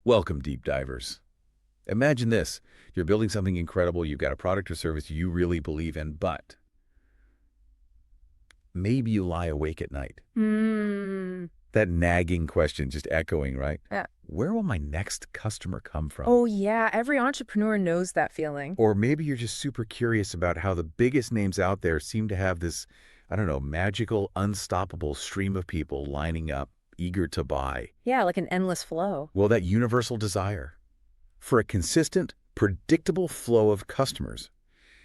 Welcome, deep divers. Imagine this. You're building something incredible, you've got a product or service you really believe in, but maybe you lie awake at night. That nagging question just echoing, right? Yeah. Where will my next customer come from? Oh, yeah. Every entrepreneur knows that feeling. Or maybe you're just super curious about how the biggest names out there seem to have this, I don't know, magical, unstoppable stream of people lining up, eager to buy. Yeah, like an endless flow. Well, that universal desire for a consistent, predictable flow of customers.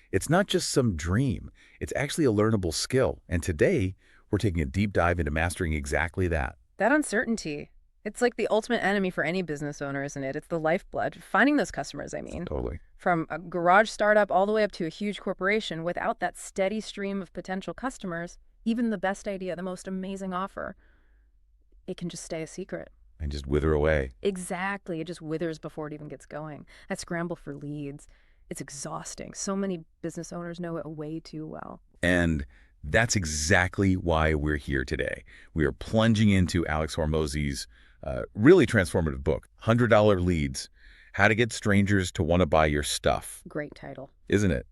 It's not just some dream. It's actually a learnable skill. And today, we're taking a deep dive into mastering exactly that. That uncertainty. It's like the ultimate enemy for any business owner, isn't it? It's the lifeblood. Finding those customers, I mean. Totally. From a garage startup all the way up to a huge corporation, without that steady stream of potential customers, even the best idea, the most amazing offer, it can just stay a secret. And just wither away. Exactly. It just withers before it even gets going. That scramble for leads, it's exhausting. So many business owners know it way too well. And that's exactly why we're here today. We are plunging into Alex Hormozi's really transformative book, $100 Leads, How to Get Strangers to Want to Buy Your Stuff. Great title. Isn't it?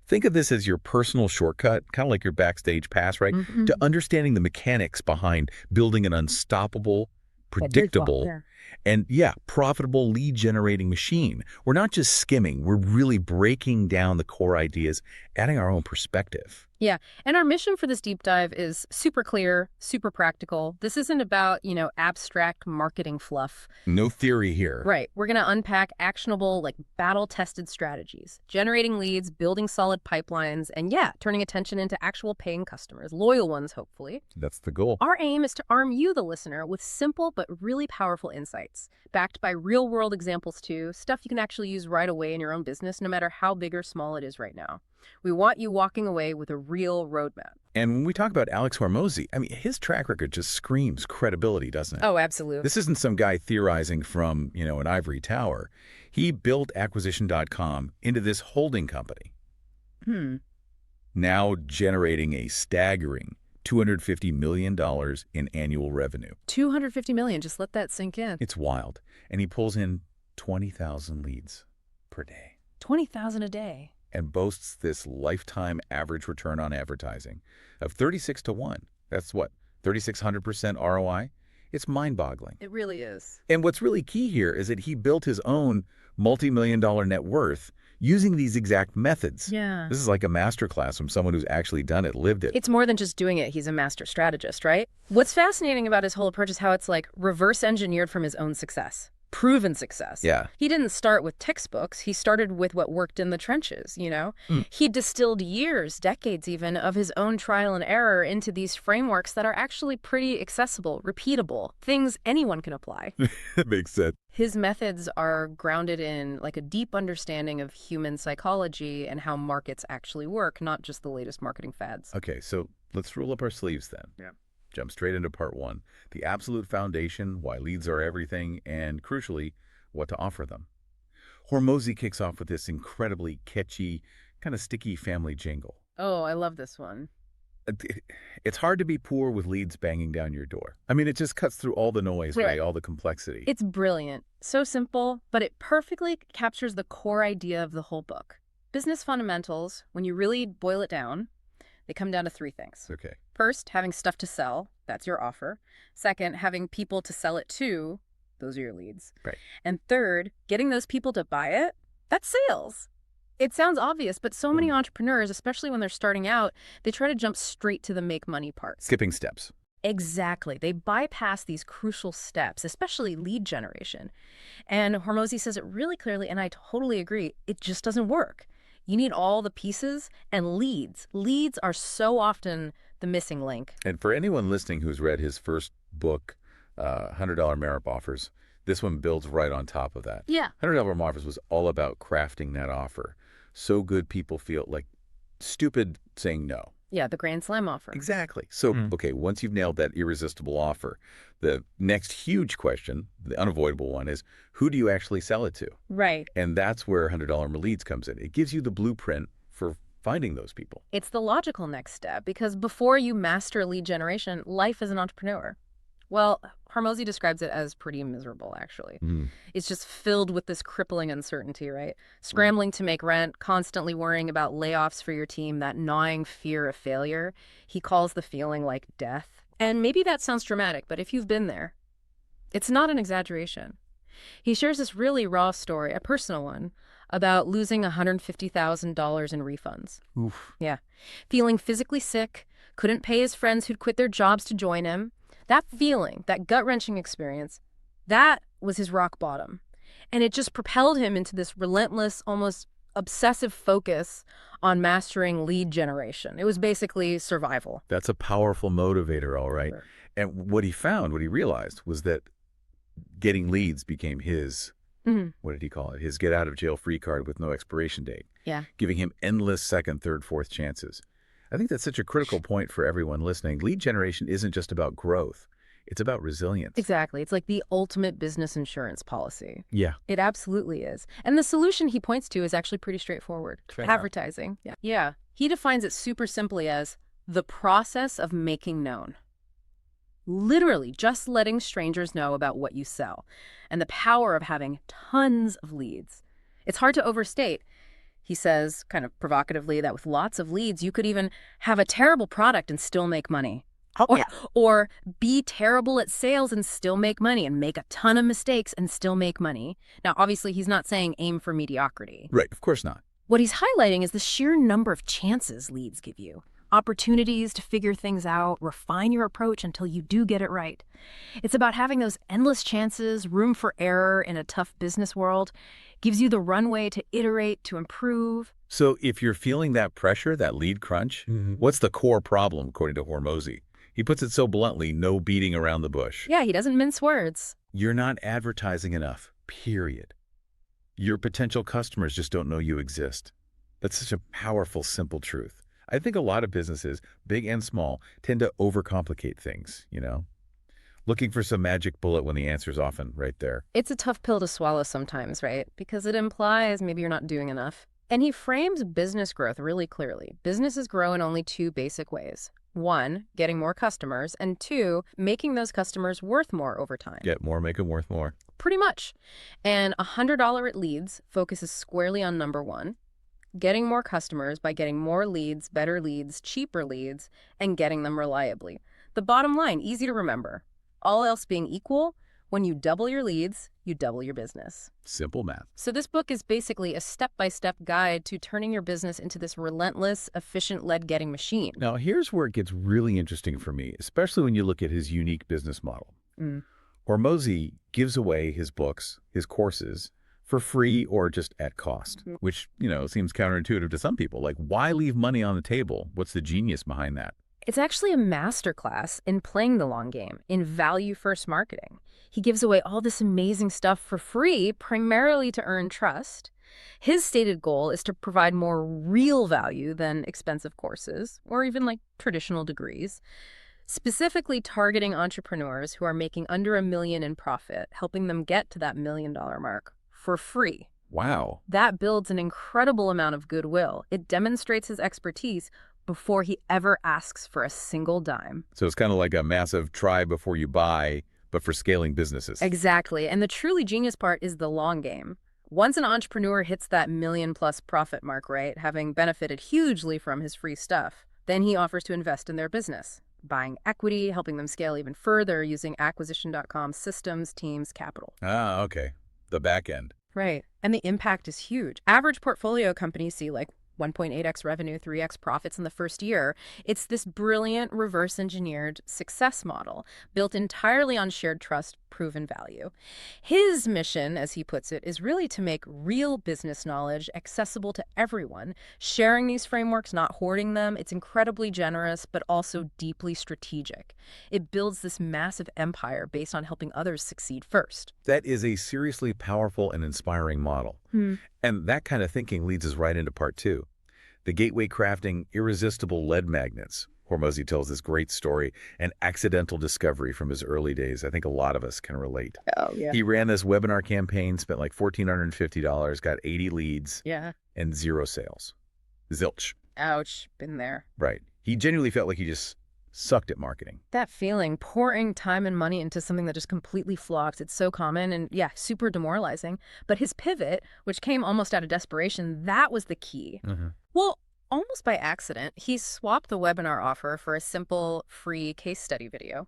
Think of this as your personal shortcut, kind of like your backstage pass, right? To understanding the mechanics behind building an unstoppable, predictable, and profitable lead-generating machine. We're not just skimming. We're really breaking down the core ideas, adding our own perspective. Yeah, and our mission for this deep dive is super clear, super practical. This isn't about, abstract marketing fluff. No theory here. Right. We're going to unpack actionable, battle-tested strategies, generating leads, building solid pipelines, and turning attention into actual paying customers, loyal ones, hopefully. That's the goal. Our aim is to arm you, the listener, with simple but really powerful insights, backed by real-world examples too, stuff you can actually use right away in your own business, no matter how big or small it is right now. We want you walking away with a real roadmap. And when we talk about Alex Hormozi, his track record just screams credibility, doesn't it? Oh, absolutely. This isn't some guy theorizing from, an ivory tower. He built acquisition.com into this holding company. Now generating a staggering $250 million in annual revenue. $250 million, just let that sink in. It's wild. And he pulls in 20,000 leads per day. 20,000 a day. And boasts this lifetime average return on advertising of 36 to 1. That's what, 3,600% ROI? It's mind-boggling. It really is. And what's really key here is that he built his own multi-million-dollar net worth using these exact methods. Yeah. This is like a masterclass from someone who's actually done it, lived it. It's more than just doing it. He's a master strategist, right? What's fascinating about his whole approach is how it's reverse engineered from his own success. Proven success. Yeah. He didn't start with textbooks. He started with what worked in the trenches, He distilled years, decades even, of his own trial and error into these frameworks that are actually pretty accessible, repeatable, things anyone can apply. That makes sense. His methods are grounded in a deep understanding of human psychology and how markets actually work, not just the latest marketing fads. Okay, so let's roll up our sleeves then. Yeah. Jump straight into part one, the absolute foundation, why leads are everything, and crucially, what to offer them. Hormozi kicks off with this incredibly catchy, kind of sticky family jingle. Oh, I love this one. It's hard to be poor with leads banging down your door. it just cuts through all the noise, right? All the complexity. It's brilliant. So simple, but it perfectly captures the core idea of the whole book. Business fundamentals, when you really boil it down, they come down to three things. Okay. First, having stuff to sell. That's your offer. Second, having people to sell it to. Those are your leads. Right. And third, getting those people to buy it. That's sales. It sounds obvious, but so many entrepreneurs, especially when they're starting out, they try to jump straight to the make money part. Skipping steps. Exactly. They bypass these crucial steps, especially lead generation. And Hormozi says it really clearly, and I totally agree, it just doesn't work. You need all the pieces and leads. Leads are so often the missing link. And for anyone listening who's read his first book, $100 Merit Offers, this one builds right on top of that. Yeah. $100 Offers was all about crafting that offer so good people feel stupid saying no. Yeah, the Grand Slam offer. Exactly. So, okay, once you've nailed that irresistible offer, the next huge question, the unavoidable one, is who do you actually sell it to? Right. And that's where $100 Leads comes in. It gives you the blueprint for finding those people. It's the logical next step because before you master lead generation, life as an entrepreneur, Well, Hormozi describes it as pretty miserable, actually. Mm. It's just filled with this crippling uncertainty, right? Scrambling to make rent, constantly worrying about layoffs for your team, that gnawing fear of failure. He calls the feeling like death. And maybe that sounds dramatic, but if you've been there, it's not an exaggeration. He shares this really raw story, a personal one, about losing $150,000 in refunds. Oof. Yeah. Feeling physically sick, couldn't pay his friends who'd quit their jobs to join him. That feeling, that gut-wrenching experience, that was his rock bottom. And it just propelled him into this relentless, almost obsessive focus on mastering lead generation. It was basically survival. That's a powerful motivator, all right. Sure. And what he realized was that getting leads became his, what did he call it? His get-out-of-jail-free card with no expiration date. Yeah. Giving him endless second, third, fourth chances. I think that's such a critical point for everyone listening. Lead generation isn't just about growth. It's about resilience. Exactly. It's like the ultimate business insurance policy. Yeah. It absolutely is. And the solution he points to is actually pretty straightforward. Fair. Advertising. Yeah. Yeah. He defines it super simply as the process of making known. Literally just letting strangers know about what you sell and the power of having tons of leads. It's hard to overstate. He says, kind of provocatively, that with lots of leads, you could even have a terrible product and still make money. Or be terrible at sales and still make money and make a ton of mistakes and still make money. Now, obviously, he's not saying aim for mediocrity. Right, of course not. What he's highlighting is the sheer number of chances leads give you. Opportunities to figure things out, refine your approach until you do get it right. It's about having those endless chances, room for error in a tough business world, gives you the runway to iterate, to improve. So if you're feeling that pressure, that lead crunch, what's the core problem, according to Hormozi? He puts it so bluntly, no beating around the bush. Yeah, he doesn't mince words. You're not advertising enough, period. Your potential customers just don't know you exist. That's such a powerful, simple truth. I think a lot of businesses, big and small, tend to overcomplicate things, looking for some magic bullet when the answer's often right there. It's a tough pill to swallow sometimes, right? Because it implies maybe you're not doing enough. And he frames business growth really clearly. Businesses grow in only two basic ways. One, getting more customers, and two, making those customers worth more over time. Get more, make them worth more. Pretty much. And $100 at leads focuses squarely on number one, getting more customers by getting more leads, better leads, cheaper leads, and getting them reliably. The bottom line, easy to remember. All else being equal, when you double your leads, you double your business. Simple math. So this book is basically a step-by-step guide to turning your business into this relentless, efficient lead-getting machine. Now, here's where it gets really interesting for me, especially when you look at his unique business model. Hormozi gives away his books, his courses, for free or just at cost, which, seems counterintuitive to some people. Like, why leave money on the table? What's the genius behind that? It's actually a masterclass in playing the long game, in value-first marketing. He gives away all this amazing stuff for free, primarily to earn trust. His stated goal is to provide more real value than expensive courses, or even like traditional degrees, specifically targeting entrepreneurs who are making under $1 million in profit, helping them get to that $1 million mark for free. Wow. That builds an incredible amount of goodwill. It demonstrates his expertise before he ever asks for a single dime. So it's kind of like a massive try before you buy, but for scaling businesses. Exactly. And the truly genius part is the long game. Once an entrepreneur hits that $1 million+ profit mark, right, having benefited hugely from his free stuff, then he offers to invest in their business, buying equity, helping them scale even further using acquisition.com systems, teams, capital. Ah, okay. The back end. Right. And the impact is huge. Average portfolio companies see like 1.8x revenue, 3x profits in the first year. It's this brilliant reverse-engineered success model built entirely on shared trust, proven value. His mission, as he puts it, is really to make real business knowledge accessible to everyone, sharing these frameworks, not hoarding them. It's incredibly generous, but also deeply strategic. It builds this massive empire based on helping others succeed first. That is a seriously powerful and inspiring model. And that kind of thinking leads us right into part two. The gateway crafting irresistible lead magnets. Hormozi tells this great story, an accidental discovery from his early days. I think a lot of us can relate. Oh, yeah. He ran this webinar campaign, spent like $1,450, got 80 leads, and 0 sales. Zilch. Ouch. Been there. Right. He genuinely felt like he just sucked at marketing. That feeling, pouring time and money into something that just completely flops, it's so common and, yeah, super demoralizing. But his pivot, which came almost out of desperation, that was the key. Well, almost by accident, he swapped the webinar offer for a simple, free case study video.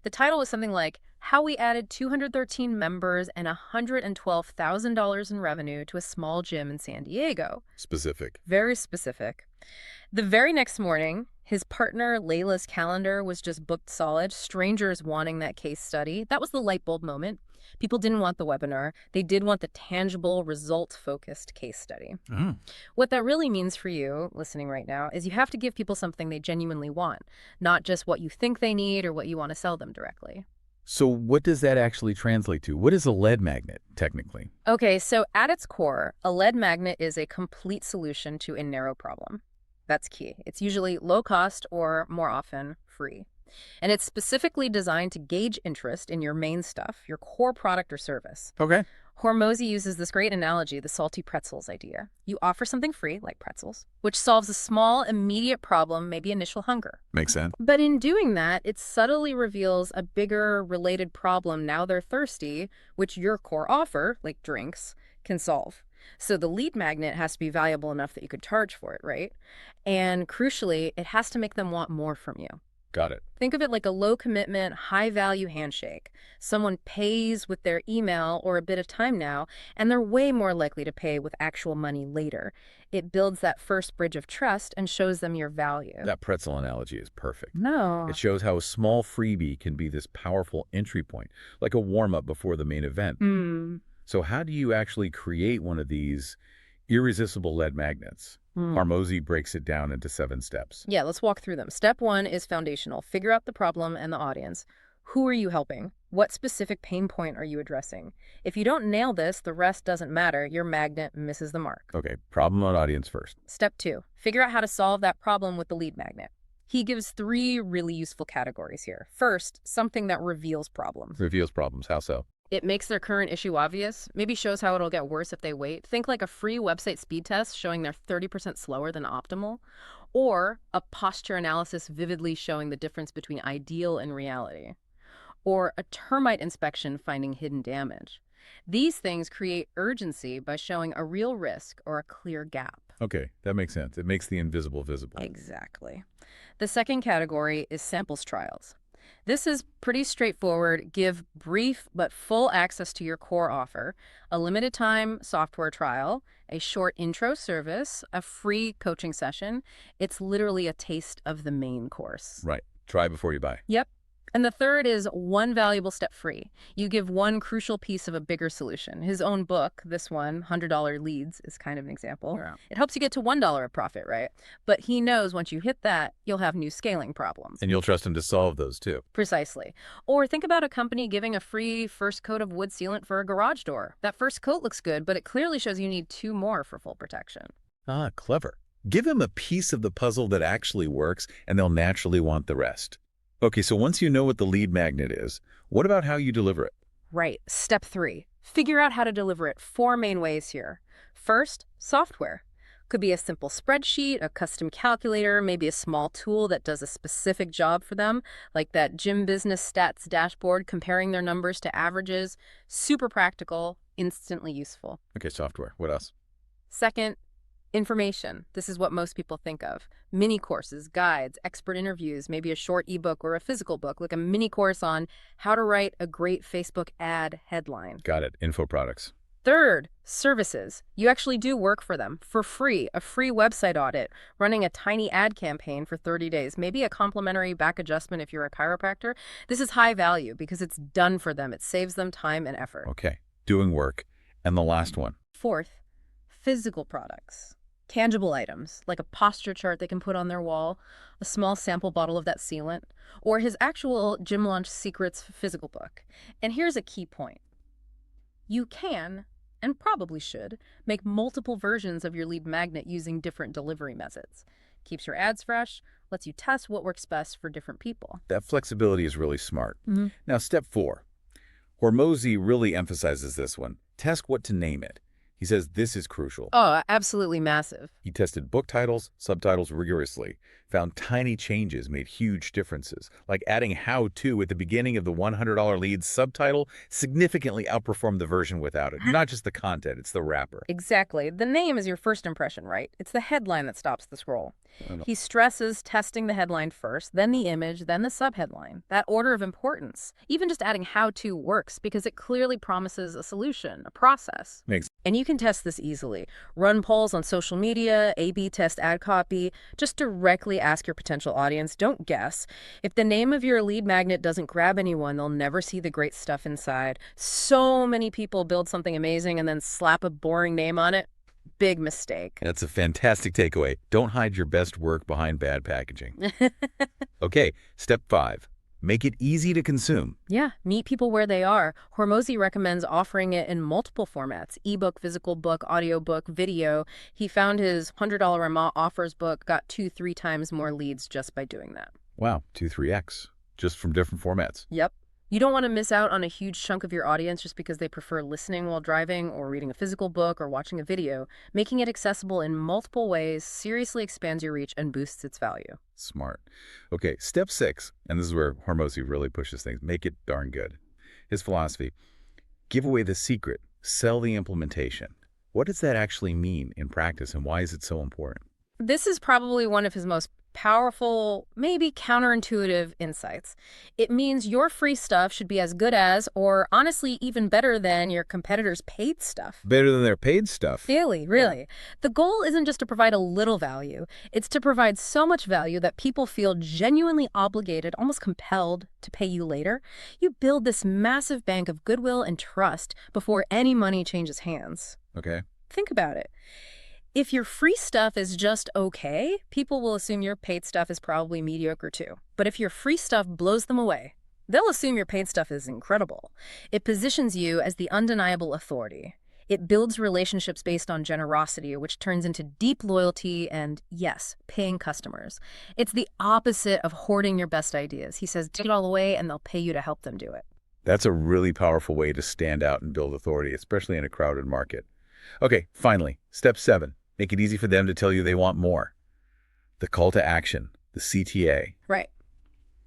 The title was something like, How We Added 213 Members and $112,000 in Revenue to a Small Gym in San Diego. Specific. Very specific. The very next morning, his partner Layla's calendar was just booked solid, strangers wanting that case study. That was the light bulb moment. People didn't want the webinar. They did want the tangible, result-focused case study. What that really means for you, listening right now, is you have to give people something they genuinely want, not just what you think they need or what you want to sell them directly. So what does that actually translate to? What is a lead magnet, technically? Okay, so at its core, a lead magnet is a complete solution to a narrow problem. That's key. It's usually low cost or, more often, free. And it's specifically designed to gauge interest in your main stuff, your core product or service. Okay. Hormozi uses this great analogy, the salty pretzels idea. You offer something free, like pretzels, which solves a small, immediate problem, maybe initial hunger. Makes sense. But in doing that, it subtly reveals a bigger related problem now they're thirsty, which your core offer, like drinks, can solve. So the lead magnet has to be valuable enough that you could charge for it, right? And crucially, it has to make them want more from you. Got it. Think of it like a low-commitment, high-value handshake. Someone pays with their email or a bit of time now, and they're way more likely to pay with actual money later. It builds that first bridge of trust and shows them your value. That pretzel analogy is perfect. No. It shows how a small freebie can be this powerful entry point, like a warm-up before the main event. So how do you actually create one of these irresistible lead magnets? Hormozi breaks it down into 7 steps. Yeah, let's walk through them. Step 1 is foundational. Figure out the problem and the audience. Who are you helping? What specific pain point are you addressing? If you don't nail this, the rest doesn't matter. Your magnet misses the mark. Okay, problem and audience first. Step 2, figure out how to solve that problem with the lead magnet. He gives 3 really useful categories here. First, something that reveals problems. Reveals problems. How so? It makes their current issue obvious, maybe shows how it'll get worse if they wait. Think like a free website speed test showing they're 30% slower than optimal, or a posture analysis vividly showing the difference between ideal and reality, or a termite inspection finding hidden damage. These things create urgency by showing a real risk or a clear gap. Okay, that makes sense. It makes the invisible visible. Exactly. The second category is samples trials. This is pretty straightforward. Give brief but full access to your core offer, a limited time software trial, a short intro service, a free coaching session. It's literally a taste of the main course. Right. Try before you buy. Yep. And the third is one valuable step free. You give one crucial piece of a bigger solution. His own book, this one, $100 Leads, is kind of an example. Yeah. It helps you get to $1 of profit, right? But he knows once you hit that, you'll have new scaling problems. And you'll trust him to solve those too. Precisely. Or think about a company giving a free first coat of wood sealant for a garage door. That first coat looks good, but it clearly shows you need 2 more for full protection. Ah, clever. Give him a piece of the puzzle that actually works, and they'll naturally want the rest. Okay, so once you know what the lead magnet is, what about how you deliver it? Right. Step 3. Figure out how to deliver it. 4 main ways here. First, software. Could be a simple spreadsheet, a custom calculator, maybe a small tool that does a specific job for them, like that gym business stats dashboard comparing their numbers to averages. Super practical, instantly useful. Okay, software. What else? Second, information. This is what most people think of. Mini courses, guides, expert interviews, maybe a short ebook or a physical book, like a mini course on how to write a great Facebook ad headline. Got it. Info products. Third, services. You actually do work for them for free, a free website audit, running a tiny ad campaign for 30 days, maybe a complimentary back adjustment if you're a chiropractor. This is high value because it's done for them. It saves them time and effort. Okay, doing work. And the last one. Fourth, physical products. Tangible items, like a posture chart they can put on their wall, a small sample bottle of that sealant, or his actual Gym Launch Secrets physical book. And here's a key point. You can, and probably should, make multiple versions of your lead magnet using different delivery methods. Keeps your ads fresh, lets you test what works best for different people. That flexibility is really smart. Now, step 4. Hormozi really emphasizes this one. Test what to name it. He says this is crucial. Oh, absolutely massive. He tested book titles, subtitles rigorously. found tiny changes made huge differences, like adding "how to" at the beginning of the $100 leads subtitle significantly outperformed the version without it. Not just the content, it's the wrapper. Exactly. The name is your first impression, right? It's the headline that stops the scroll. I don't know. He stresses testing the headline first, then the image, then the subheadline. That order of importance. Even just adding "how to" works because it clearly promises a solution, a process. Makes And you can test this easily. Run polls on social media, A/B test ad copy. Just directly ask your potential audience. Don't guess. If the name of your lead magnet doesn't grab anyone, they'll never see the great stuff inside. So many people build something amazing and then slap a boring name on it. Big mistake. That's a fantastic takeaway. Don't hide your best work behind bad packaging. Okay, step 5. Make it easy to consume. Yeah, meet people where they are. Hormozi recommends offering it in multiple formats: ebook, physical book, audiobook, video. He found his $100 Raw offers book got 2-3 times more leads just by doing that. Wow, 2-3x, just from different formats. Yep. You don't want to miss out on a huge chunk of your audience just because they prefer listening while driving or reading a physical book or watching a video. Making it accessible in multiple ways seriously expands your reach and boosts its value. Smart. Okay, step 6, and this is where Hormozi really pushes things. Make it darn good. His philosophy: give away the secret, sell the implementation. What does that actually mean in practice, and why is it so important? This is probably one of his most powerful, maybe counterintuitive insights. It means your free stuff should be as good as, or honestly, even better than your competitors' paid stuff. Better than their paid stuff. Really. The goal isn't just to provide a little value. It's to provide so much value that people feel genuinely obligated, almost compelled, to pay you later. You build this massive bank of goodwill and trust before any money changes hands. Okay. Think about it. If your free stuff is just okay, people will assume your paid stuff is probably mediocre too. But if your free stuff blows them away, they'll assume your paid stuff is incredible. It positions you as the undeniable authority. It builds relationships based on generosity, which turns into deep loyalty and, yes, paying customers. It's the opposite of hoarding your best ideas. He says, take it all away and they'll pay you to help them do it. That's a really powerful way to stand out and build authority, especially in a crowded market. Okay, finally, step 7. Make it easy for them to tell you they want more. The call to action, the CTA. Right.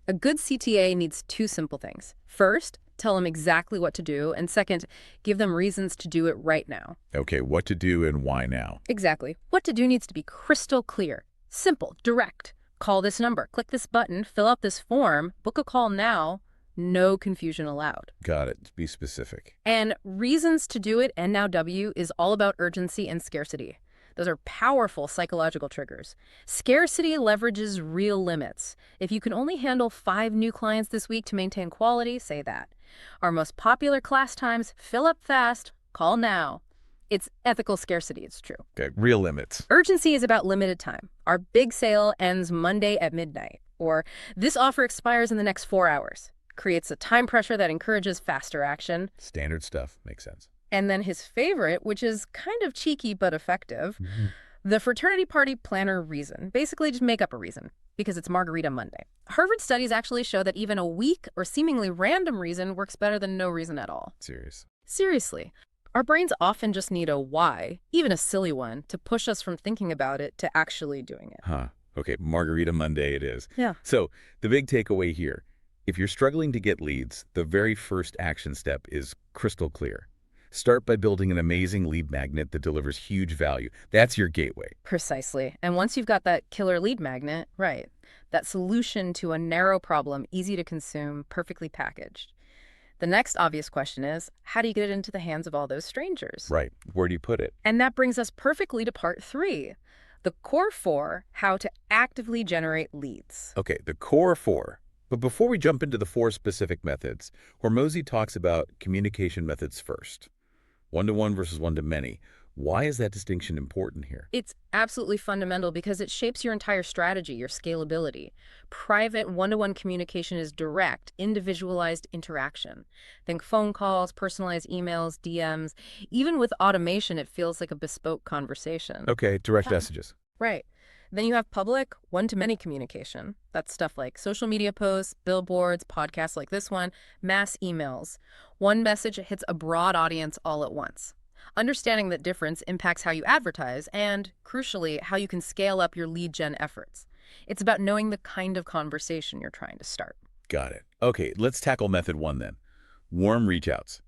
A good CTA needs 2 simple things. First, tell them exactly what to do. And second, give them reasons to do it right now. Okay, what to do and why now? Exactly. What to do needs to be crystal clear, simple, direct. Call this number, click this button, fill out this form, book a call now. No confusion allowed. Got it. Be specific. And reasons to do it, and now W, is all about urgency and scarcity. Those are powerful psychological triggers. Scarcity leverages real limits. If you can only handle 5 new clients this week to maintain quality, say that. Our most popular class times: fill up fast, call now. It's ethical scarcity, it's true. Okay, real limits. Urgency is about limited time. Our big sale ends Monday at midnight. Or this offer expires in the next 4 hours. Creates a time pressure that encourages faster action. Standard stuff. Makes sense. And then his favorite, which is kind of cheeky but effective, the fraternity party planner reason. Basically, just make up a reason, because it's Margarita Monday. Harvard studies actually show that even a weak or seemingly random reason works better than no reason at all. Serious. Seriously. Our brains often just need a why, even a silly one, to push us from thinking about it to actually doing it. Huh. Okay, Margarita Monday it is. Yeah. So, the big takeaway here: if you're struggling to get leads, the very first action step is crystal clear. Start by building an amazing lead magnet that delivers huge value. That's your gateway. Precisely. And once you've got that killer lead magnet, right, that solution to a narrow problem, easy to consume, perfectly packaged, the next obvious question is, how do you get it into the hands of all those strangers? Right. Where do you put it? And that brings us perfectly to part 3, the core 4, how to actively generate leads. Okay, the core 4. But before we jump into the 4 specific methods, Hormozi talks about communication methods first. One-to-one versus one-to-many. Why is that distinction important here? It's absolutely fundamental because it shapes your entire strategy, your scalability. Private one-to-one communication is direct, individualized interaction. Think phone calls, personalized emails, DMs. Even with automation, it feels like a bespoke conversation. Okay, direct messages. Right. Then you have public one-to-many communication. That's stuff like social media posts, billboards, podcasts like this one, mass emails. One message hits a broad audience all at once. Understanding that difference impacts how you advertise and, crucially, how you can scale up your lead gen efforts. It's about knowing the kind of conversation you're trying to start. Got it. Okay, let's tackle method 1 then. Warm reach outs.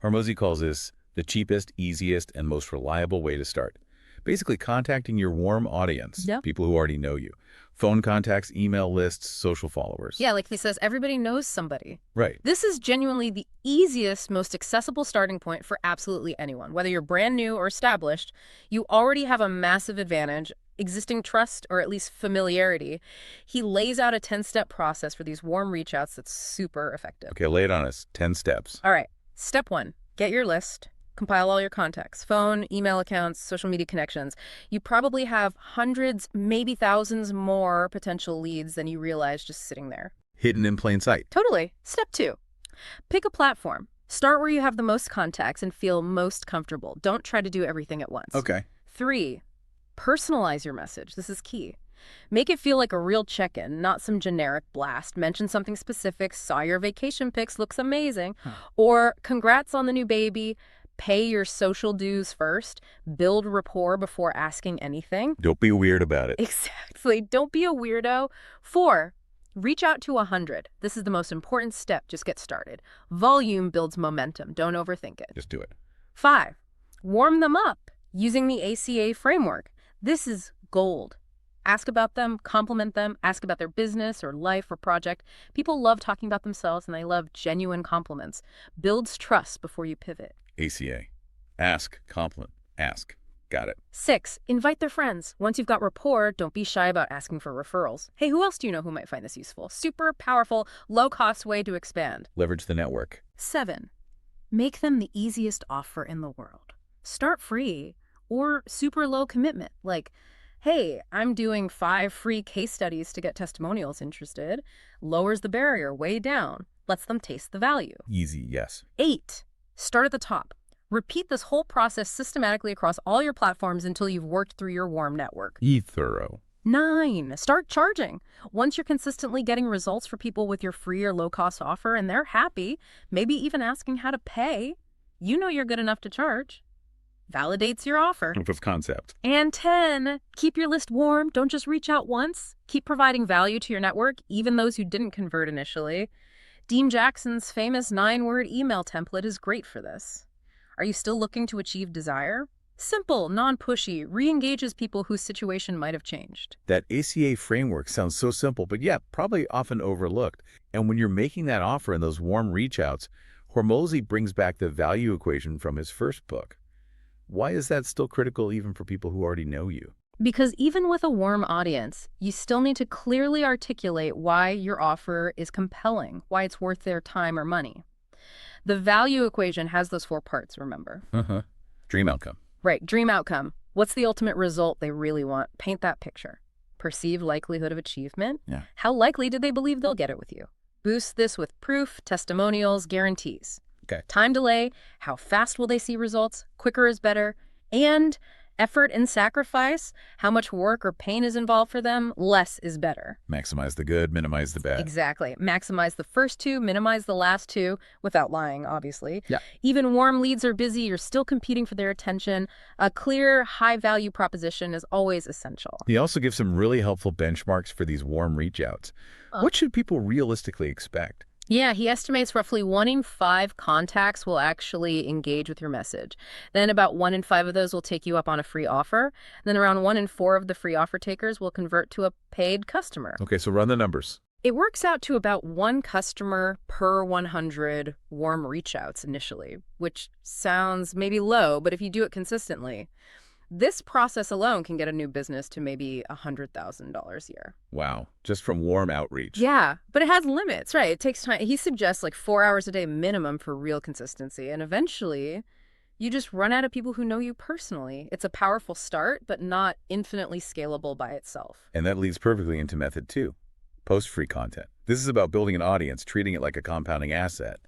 Hormozi calls this the cheapest, easiest, and most reliable way to start. Basically contacting your warm audience, Yep. people who already know you. Phone contacts, email lists, social followers. Yeah, like he says, everybody knows somebody. Right. This is genuinely the easiest, most accessible starting point for absolutely anyone. Whether you're brand new or established, you already have a massive advantage, existing trust or at least familiarity. He lays out a 10-step process for these warm reach outs that's super effective. Okay, lay it on us. 10 steps. All right. Step 1, get your list. Compile all your contacts, phone, email accounts, social media connections. You probably have hundreds, maybe thousands more potential leads than you realize just sitting there. Hidden in plain sight. Totally. Step 2, pick a platform. Start where you have the most contacts and feel most comfortable. Don't try to do everything at once. Okay. 3, personalize your message. This is key. Make it feel like a real check-in, not some generic blast. Mention something specific. Saw your vacation pics, looks amazing. Or congrats on the new baby. Pay your social dues first. Build rapport before asking anything. Don't be weird about it. Exactly. Don't be a weirdo. 4, reach out to 100. This is the most important step. Just get started. Volume builds momentum. Don't overthink it. Just do it. 5, warm them up using the ACA framework. This is gold. Ask about them, compliment them, ask about their business or life or project. People love talking about themselves and they love genuine compliments. Builds trust before you pivot. ACA. Ask, compliment, ask. Got it. 6, invite their friends. Once you've got rapport, don't be shy about asking for referrals. Hey, who else do you know who might find this useful? Super powerful, low-cost way to expand. Leverage the network. 7, make them the easiest offer in the world. Start free or super low commitment. Like, hey, I'm doing 5 free case studies to get testimonials interested. Lowers the barrier way down. Lets them taste the value. Easy, yes. 8, start at the top. Repeat this whole process systematically across all your platforms until you've worked through your warm network. Thorough. 9, start charging. Once you're consistently getting results for people with your free or low-cost offer and they're happy, maybe even asking how to pay, you know you're good enough to charge. Validates your offer. Proof of concept. And 10, keep your list warm. Don't just reach out once. Keep providing value to your network, even those who didn't convert initially. Dean Jackson's famous 9-word email template is great for this. Are you still looking to achieve desire? Simple, non-pushy, re-engages people whose situation might have changed. That ACA framework sounds so simple, but yeah, probably often overlooked. And when you're making that offer in those warm reach outs, Hormozi brings back the value equation from his first book. Why is that still critical even for people who already know you? Because even with a warm audience, you still need to clearly articulate why your offer is compelling, why it's worth their time or money. The value equation has those 4 parts, remember? Dream outcome. Right, dream outcome. What's the ultimate result they really want? Paint that picture. Perceived likelihood of achievement? Yeah. How likely do they believe they'll get it with you? Boost this with proof, testimonials, guarantees. Okay. Time delay, how fast will they see results? Quicker is better. And effort and sacrifice, how much work or pain is involved for them, less is better. Maximize the good, minimize the bad. Exactly. Maximize the first 2, minimize the last 2, without lying, obviously. Yeah. Even warm leads are busy, you're still competing for their attention. A clear, high-value proposition is always essential. He also gives some really helpful benchmarks for these warm reach outs. What should people realistically expect? Yeah, he estimates roughly 1 in 5 contacts will actually engage with your message. Then about 1 in 5 of those will take you up on a free offer. Then around 1 in 4 of the free offer takers will convert to a paid customer. Okay, so run the numbers. It works out to about 1 customer per 100 warm reach outs initially, which sounds maybe low, but if you do it consistently, this process alone can get a new business to maybe $100,000 a year. Wow, just from warm outreach. Yeah, but it has limits, right? It takes time. He suggests like 4 hours a day minimum for real consistency. And eventually, you just run out of people who know you personally. It's a powerful start, but not infinitely scalable by itself. And that leads perfectly into method 2, post-free content. This is about building an audience, treating it like a compounding asset.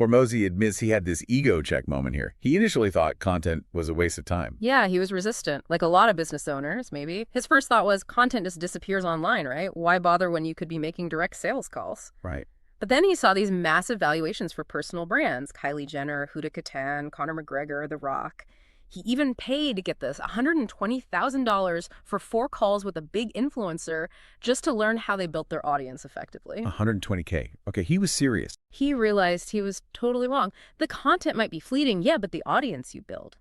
Hormozi admits he had this ego check moment here. He initially thought content was a waste of time. Yeah, he was resistant, like a lot of business owners, maybe. His first thought was content just disappears online, right? Why bother when you could be making direct sales calls? Right. But then he saw these massive valuations for personal brands, Kylie Jenner, Huda Katan, Conor McGregor, The Rock. He even paid, get this, $120,000 for 4 calls with a big influencer just to learn how they built their audience effectively. 120K. Okay, he was serious. He realized he was totally wrong. The content might be fleeting, yeah, but the audience you build,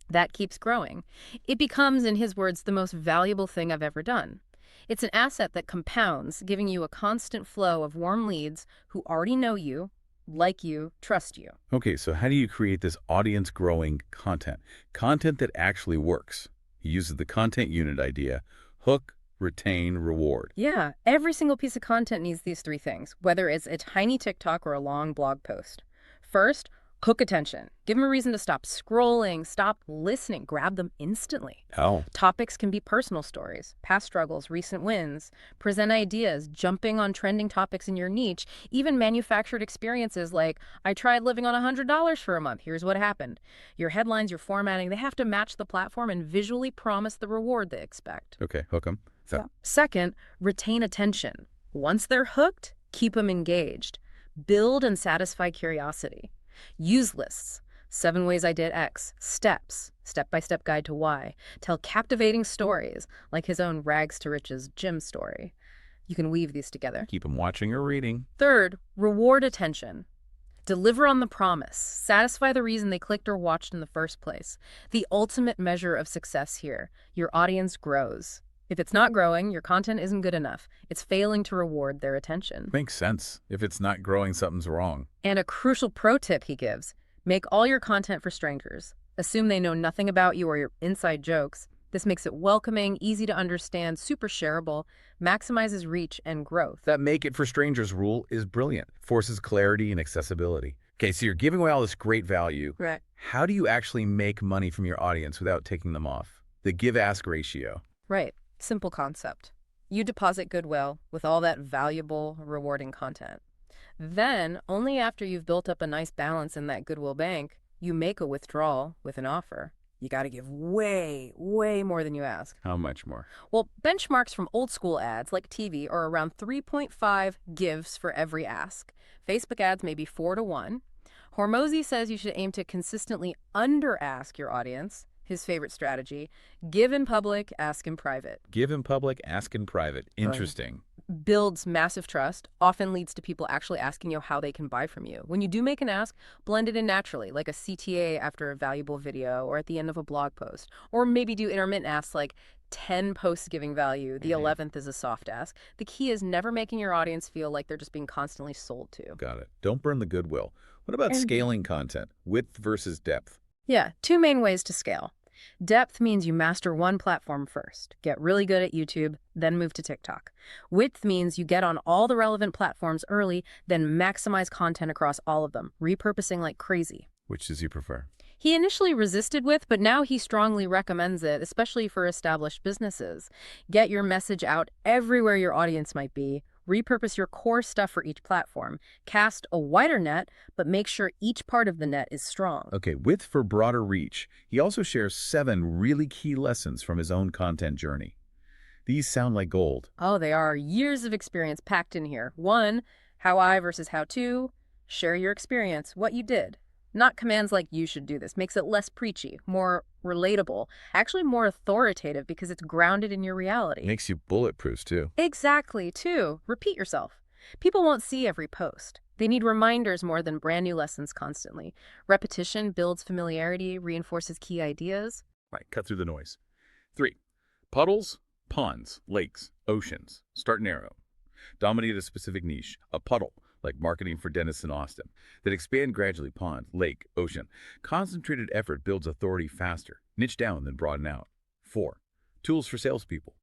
that keeps growing. It becomes, in his words, the most valuable thing I've ever done. It's an asset that compounds, giving you a constant flow of warm leads who already know you, like you, trust you. Okay, so how do you create this audience-growing content? Content that actually works. He uses the content unit idea: hook, retain, reward. Yeah, every single piece of content needs these 3 things, whether it's a tiny TikTok or a long blog post. First, hook attention. Give them a reason to stop scrolling, stop listening, grab them instantly. Oh. Topics can be personal stories, past struggles, recent wins, present ideas, jumping on trending topics in your niche, even manufactured experiences like, I tried living on $100 for a month, here's what happened. Your headlines, your formatting, they have to match the platform and visually promise the reward they expect. Okay, hook them. Yeah. Second, retain attention. Once they're hooked, keep them engaged. Build and satisfy curiosity. Use lists. 7 ways I did X. Steps. Step-by-step guide to Y. Tell captivating stories, like his own rags to riches gym story. You can weave these together. Keep them watching or reading. Third, reward attention. Deliver on the promise. Satisfy the reason they clicked or watched in the first place. The ultimate measure of success here. Your audience grows. If it's not growing, your content isn't good enough. It's failing to reward their attention. Makes sense. If it's not growing, something's wrong. And a crucial pro tip he gives: make all your content for strangers. Assume they know nothing about you or your inside jokes. This makes it welcoming, easy to understand, super shareable, maximizes reach and growth. That make it for strangers rule is brilliant. Forces clarity and accessibility. Okay, so you're giving away all this great value. Right. How do you actually make money from your audience without taking them off? The give-ask ratio. Right. Simple concept. You deposit goodwill with all that valuable, rewarding content. Then, only after you've built up a nice balance in that goodwill bank, you make a withdrawal with an offer. You got to give way, way more than you ask. How much more? Well, benchmarks from old school ads like TV are around 3.5 gives for every ask. Facebook ads may be 4 to 1. Hormozi says you should aim to consistently under-ask your audience. His favorite strategy: give in public, ask in private. Give in public, ask in private. Interesting. Builds massive trust, often leads to people actually asking you how they can buy from you. When you do make an ask, blend it in naturally, like a CTA after a valuable video or at the end of a blog post. Or maybe do intermittent asks like 10 posts giving value. The 11th is a soft ask. The key is never making your audience feel like they're just being constantly sold to. Got it. Don't burn the goodwill. What about scaling content? Width versus depth? Yeah, 2 main ways to scale. Depth means you master one platform first, get really good at YouTube, then move to TikTok. Width means you get on all the relevant platforms early, then maximize content across all of them, repurposing like crazy. Which does he prefer? He initially resisted width, but now he strongly recommends it, especially for established businesses. Get your message out everywhere your audience might be. Repurpose your core stuff for each platform. Cast a wider net, but make sure each part of the net is strong. Okay, width for broader reach. He also shares 7 really key lessons from his own content journey. These sound like gold. Oh, they are. Years of experience packed in here. 1, how I versus how to. Share your experience, what you did. Not commands like you should do this. Makes it less preachy, more relatable, actually more authoritative because it's grounded in your reality. Makes you bulletproof, too. Exactly. 2, repeat yourself. People won't see every post. They need reminders more than brand new lessons constantly. Repetition builds familiarity, reinforces key ideas. Right, cut through the noise. 3, puddles, ponds, lakes, oceans. Start narrow. Dominate a specific niche, a puddle, like marketing for dentists in Austin. Then expand gradually: pond, lake, ocean. Concentrated effort builds authority faster. Niche down, then broaden out. 4, tools for salespeople.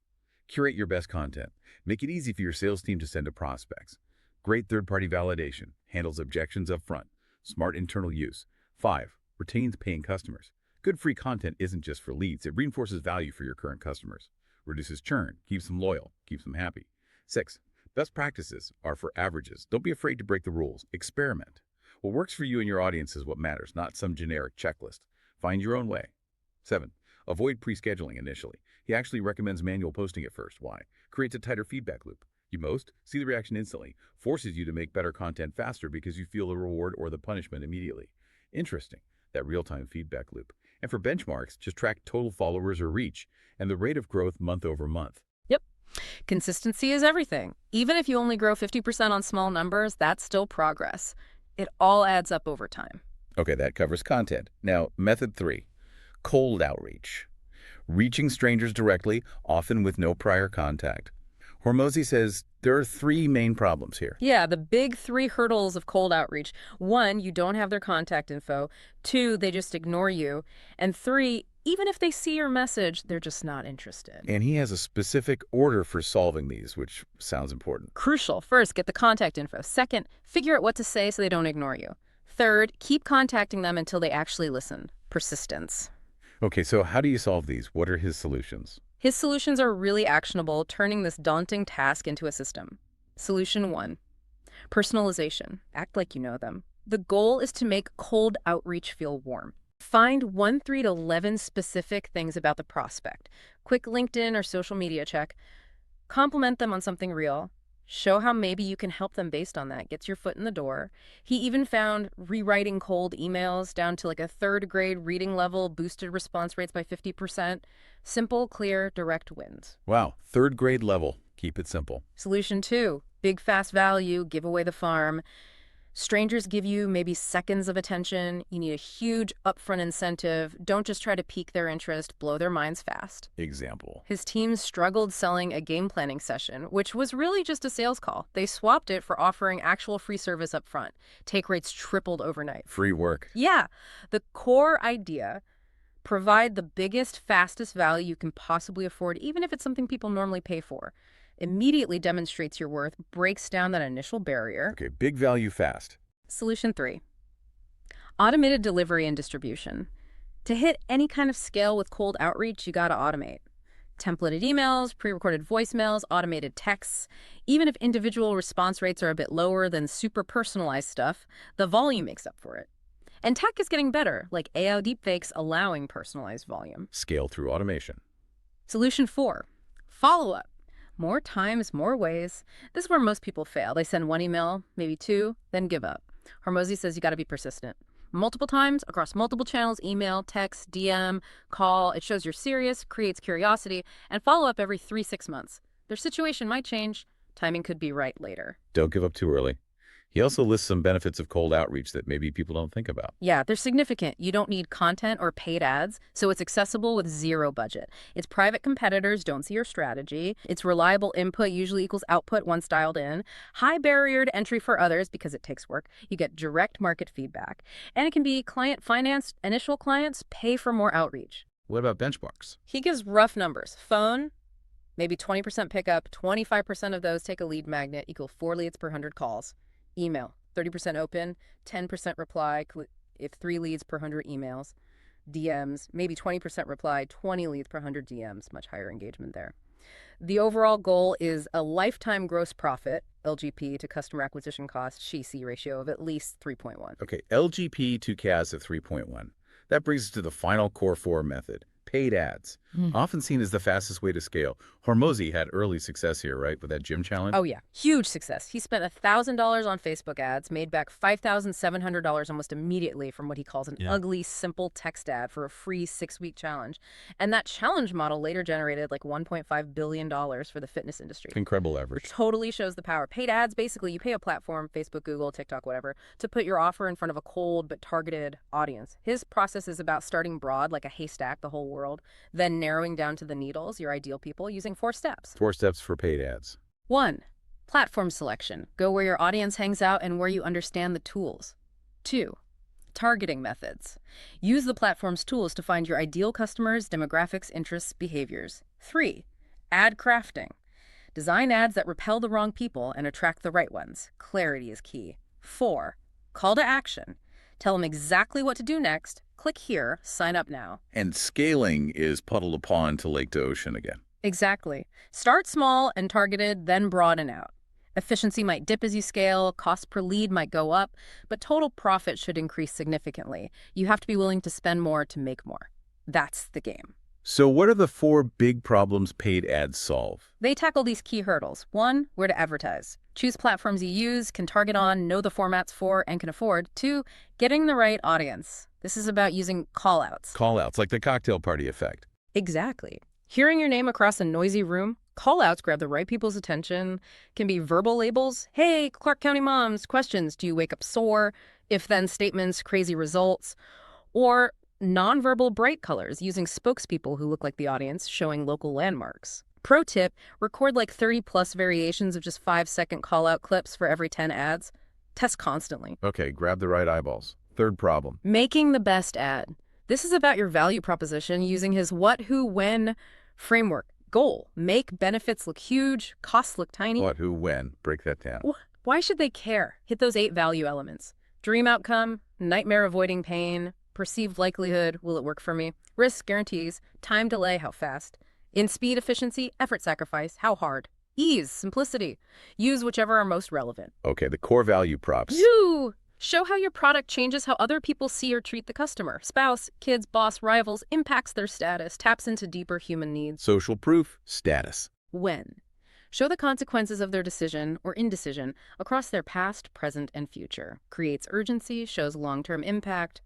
Curate your best content. Make it easy for your sales team to send to prospects. Great third-party validation. Handles objections up front. Smart internal use. 5, retains paying customers. Good free content isn't just for leads. It reinforces value for your current customers. Reduces churn. Keeps them loyal. Keeps them happy. 6, best practices are for averages. Don't be afraid to break the rules. Experiment. What works for you and your audience is what matters, not some generic checklist. Find your own way. 7, avoid pre-scheduling initially. He actually recommends manual posting at first. Why? Creates a tighter feedback loop. You most see the reaction instantly. Forces you to make better content faster because you feel the reward or the punishment immediately. Interesting, that real-time feedback loop. And for benchmarks, just track total followers or reach and the rate of growth month over month. Yep. Consistency is everything. Even if you only grow 50% on small numbers, that's still progress. It all adds up over time. Okay, that covers content. Now, method 3, cold outreach. Reaching strangers directly, often with no prior contact. Hormozi says there are 3 main problems here. Yeah, the big 3 hurdles of cold outreach. 1, you don't have their contact info. 2, they just ignore you. And 3, even if they see your message, they're just not interested. And he has a specific order for solving these, which sounds important. Crucial. First, get the contact info. Second, figure out what to say so they don't ignore you. Third, keep contacting them until they actually listen. Persistence. Okay, so how do you solve these? What are his solutions? His solutions are really actionable, turning this daunting task into a system. Solution 1. Personalization. Act like you know them. The goal is to make cold outreach feel warm. Find 1 through 11 specific things about the prospect. Quick LinkedIn or social media check. Compliment them on something real. Show how maybe you can help them based on that. Gets your foot in the door. He even found rewriting cold emails down to like a 3rd grade reading level, boosted response rates by 50%. Simple, clear, direct wins. Wow, 3rd grade level. Keep it simple. Solution 2, big fast value, give away the farm. Strangers give you maybe seconds of attention. You need a huge upfront incentive. Don't just try to pique their interest, blow their minds fast. Example. His team struggled selling a game planning session, which was really just a sales call. They swapped it for offering actual free service up front. Take rates tripled overnight. Free work. Yeah. The core idea: provide the biggest, fastest value you can possibly afford, even if it's something people normally pay for. Immediately demonstrates your worth, breaks down that initial barrier. Okay, big value fast. Solution 3. Automated delivery and distribution. To hit any kind of scale with cold outreach, you gotta automate. Templated emails, pre-recorded voicemails, automated texts. Even if individual response rates are a bit lower than super personalized stuff, the volume makes up for it. And tech is getting better, like AI deepfakes allowing personalized volume. Scale through automation. Solution 4. Follow-up. More times, more ways. This is where most people fail. They send 1 email, maybe 2, then give up. Hormozi says you got to be persistent. Multiple times, across multiple channels, email, text, DM, call. It shows you're serious, creates curiosity, and follow up every 3-6 months. Their situation might change. Timing could be right later. Don't give up too early. He also lists some benefits of cold outreach that maybe people don't think about. Yeah, they're significant. You don't need content or paid ads, so it's accessible with 0 budget. Its private competitors don't see your strategy. Its reliable input usually equals output once dialed in. High barrier to entry for others because it takes work. You get direct market feedback. And it can be client financed. Initial clients pay for more outreach. What about benchmarks? He gives rough numbers. Phone, maybe 20% pickup. 25% of those take a lead magnet, equal 4 leads per 100 calls. Email, 30% open, 10% reply if 3 leads per 100 emails. DMs, maybe 20% reply, 20 leads per 100 DMs, much higher engagement there. The overall goal is a lifetime gross profit, LGP to customer acquisition cost, SHE ratio of at least 3.1. Okay, LGP to CAS of 3.1. That brings us to the final core 4 method, paid ads. Often seen as the fastest way to scale. Hormozi had early success here, right, with that gym challenge? Oh, yeah. Huge success. He spent $1,000 on Facebook ads, made back $5,700 almost immediately from what he calls an ugly, simple text ad for a free 6-week challenge. And that challenge model later generated like $1.5 billion for the fitness industry. Incredible leverage. Totally shows the power. Paid ads, basically, you pay a platform, Facebook, Google, TikTok, whatever, to put your offer in front of a cold but targeted audience. His process is about starting broad, like a haystack, the whole world, then narrowing down to the needles, your ideal people, using 4 steps. 4 steps for paid ads. 1. Platform selection. Go where your audience hangs out and where you understand the tools. 2. Targeting methods. Use the platform's tools to find your ideal customers, demographics, interests, behaviors. 3. Ad crafting. Design ads that repel the wrong people and attract the right ones. Clarity is key. 4. Call to action. Tell them exactly what to do next. Click here, sign up now. And scaling is puddle to pond to lake to ocean again. Exactly. Start small and targeted, then broaden out. Efficiency might dip as you scale, cost per lead might go up, but total profit should increase significantly. You have to be willing to spend more to make more. That's the game. So what are the 4 big problems paid ads solve? They tackle these key hurdles. 1, where to advertise. Choose platforms you use, can target on, know the formats for, and can afford. 2, getting the right audience. This is about using call-outs. Call-outs, like the cocktail party effect. Exactly. Hearing your name across a noisy room, call-outs grab the right people's attention, can be verbal labels. Hey, Clark County moms, questions. Do you wake up sore? If-then statements, crazy results. Or nonverbal bright colors using spokespeople who look like the audience, showing local landmarks. Pro tip, record like 30-plus variations of just 5-second call-out clips for every 10 ads. Test constantly. Okay, grab the right eyeballs. Third problem. Making the best ad. This is about your value proposition using his what, who, when framework. Goal, make benefits look huge, costs look tiny. What, who, when? Break that down. Why should they care? Hit those 8 value elements. Dream outcome, nightmare avoiding pain, perceived likelihood, will it work for me? Risk guarantees, time delay, how fast? In speed efficiency, effort sacrifice, how hard? Ease, simplicity. Use whichever are most relevant. Okay, the core value props. Show how your product changes how other people see or treat the customer. Spouse, kids, boss, rivals, impacts their status, taps into deeper human needs. Social proof, status. When? Show the consequences of their decision or indecision across their past, present, and future. Creates urgency, shows long-term impact.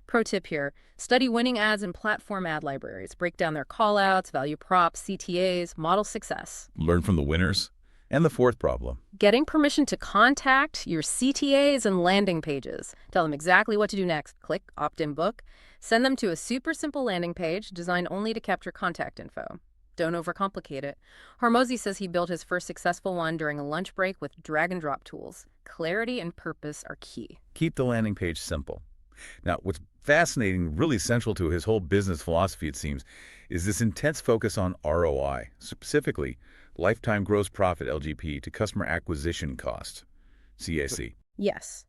Pro tip here, study winning ads in platform ad libraries. Break down their call-outs, value props, CTAs, model success. Learn from the winners. And the 4th problem. Getting permission to contact your CTAs and landing pages. Tell them exactly what to do next. Click opt-in book. Send them to a super simple landing page designed only to capture contact info. Don't overcomplicate it. Hormozi says he built his first successful one during a lunch break with drag-and-drop tools. Clarity and purpose are key. Keep the landing page simple. Now, what's fascinating, really central to his whole business philosophy, it seems, is this intense focus on ROI, specifically lifetime gross profit, LGP, to customer acquisition cost, CAC. Yes.